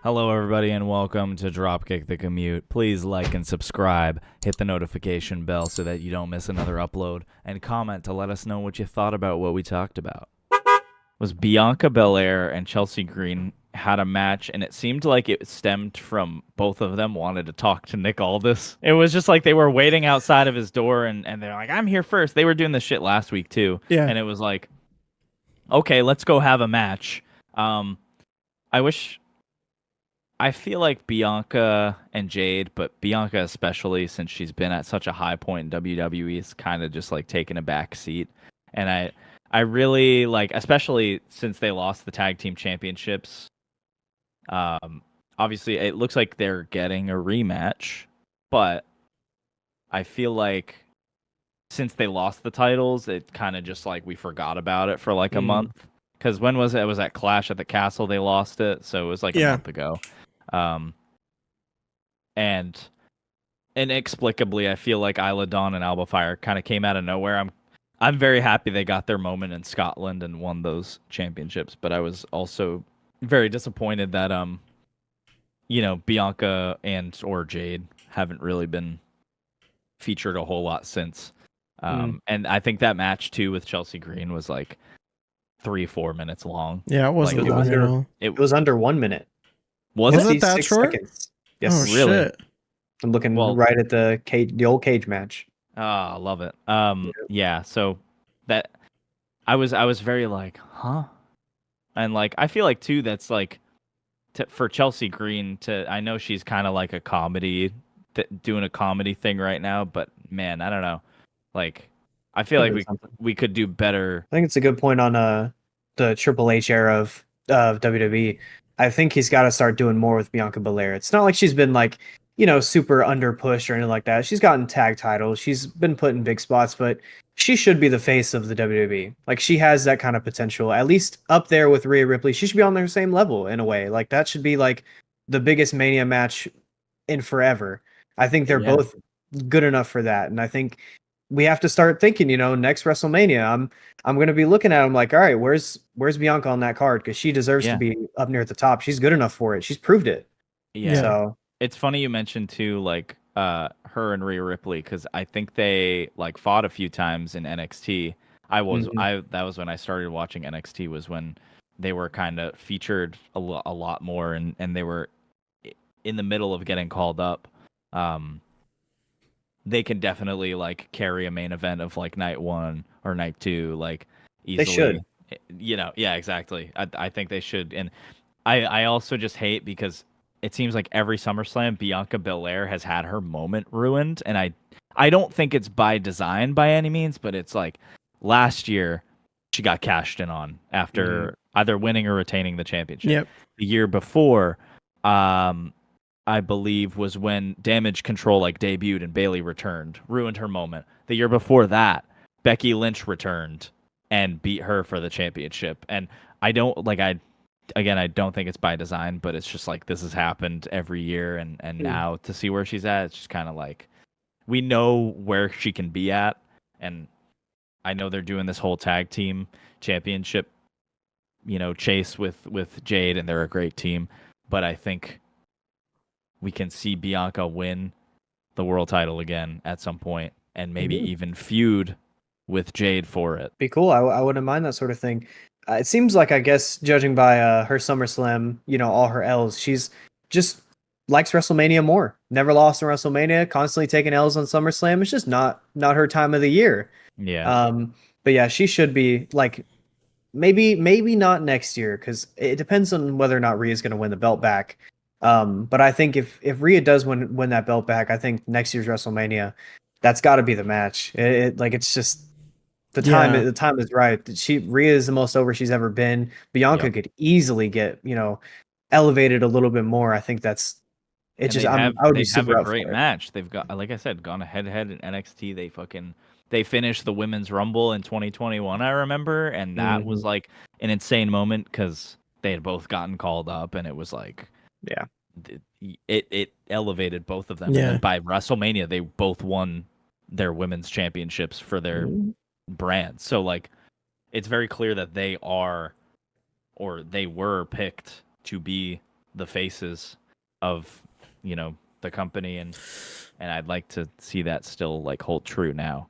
Hello, everybody, and welcome to Dropkick the Commute. Please like and subscribe, hit the notification bell so that you don't miss another upload, and comment to let us know what you thought about what we talked about. Was Bianca Belair and Chelsea Green had a match, and it seemed like it stemmed from both of them wanted to talk to Nick Aldis. It was just like they were waiting outside of his door, and they're like, I'm here first. They were doing this shit last week, too. Yeah. And it was like, okay, let's go have a match. I feel like Bianca and Jade, but Bianca especially, since she's been at such a high point in WWE, is kind of just like taking a back seat. And I really like, especially since they lost the tag team championships. Obviously, it looks like they're getting a rematch, but I feel like since they lost the titles, it kind of just like we forgot about it for like a month. Because when was it? It was at Clash at the Castle they lost it, so it was like a month ago. And inexplicably, I feel like Isla Dawn and Alba Fire kind of came out of nowhere. I'm very happy they got their moment in Scotland and won those championships, but I was also very disappointed that Bianca or Jade haven't really been featured a whole lot since. And I think that match too with Chelsea Green was like 3-4 minutes long. Yeah, it wasn't long at all. It was under 1 minute. Was it that short? Seconds. Yes, oh, really. Shit. I'm looking right at the old cage match. Oh, I love it. Yeah. So that I was very like, huh, and like I feel like too that's like for Chelsea Green I know she's kind of like a comedy, doing a comedy thing right now, but man, I don't know, like I feel like we could do better. I think it's a good point on the Triple H era of WWE. I think he's got to start doing more with Bianca Belair. It's not like she's been like, super under pushed or anything like that. She's gotten tag titles. She's been put in big spots, but she should be the face of the WWE. Like she has that kind of potential, at least up there with Rhea Ripley. She should be on their same level in a way. Like that should be like the biggest Mania match in forever. I think they're both good enough for that. And I think we have to start thinking, next WrestleMania, I'm going to be looking at him like, all right, where's Bianca on that card? Because she deserves to be up near the top. She's good enough for it. She's proved it. Yeah. So it's funny you mentioned too, like her and Rhea Ripley, because I think they like fought a few times in NXT. That was when I started watching NXT. Was when they were kind of featured a lot more, and they were in the middle of getting called up. They can definitely like carry a main event of like night 1 or night 2 like easily. They should. Yeah, exactly. I think they should. And I also just hate because it seems like every SummerSlam Bianca Belair has had her moment ruined, and I don't think it's by design by any means, but it's like last year she got cashed in on after either winning or retaining the championship. Yep. The year before, I believe was when Damage Control like debuted and Bayley returned, ruined her moment. The year before that, Becky Lynch returned and beat her for the championship. And I don't think it's by design, but it's just like this has happened every year, and now to see where she's at, it's just kind of like we know where she can be at, and I know they're doing this whole tag team championship, chase with Jade, and they're a great team, but I think we can see Bianca win the world title again at some point, and maybe even feud with Jade for it. Be cool. I wouldn't mind that sort of thing. It seems like, I guess, judging by her SummerSlam, all her L's, she's just likes WrestleMania more. Never lost in WrestleMania, constantly taking L's on SummerSlam. It's just not her time of the year. Yeah. But yeah, she should be like maybe not next year, because it depends on whether or not Rhea's going to win the belt back. But I think if Rhea does win that belt back, I think next year's WrestleMania, that's got to be the match. It's just the time. The time is right. Rhea is the most over she's ever been. Bianca could easily get elevated a little bit more. I think that's it. I would be super have a great match. They've got, like I said, gone head to head in NXT. They finished the Women's Rumble in 2021. I remember, and that was like an insane moment because they had both gotten called up, and it was like. Yeah, it elevated both of them. Yeah. And then by WrestleMania, they both won their women's championships for their brands. So like, it's very clear that they were picked to be the faces of, the company, and I'd like to see that still like hold true now.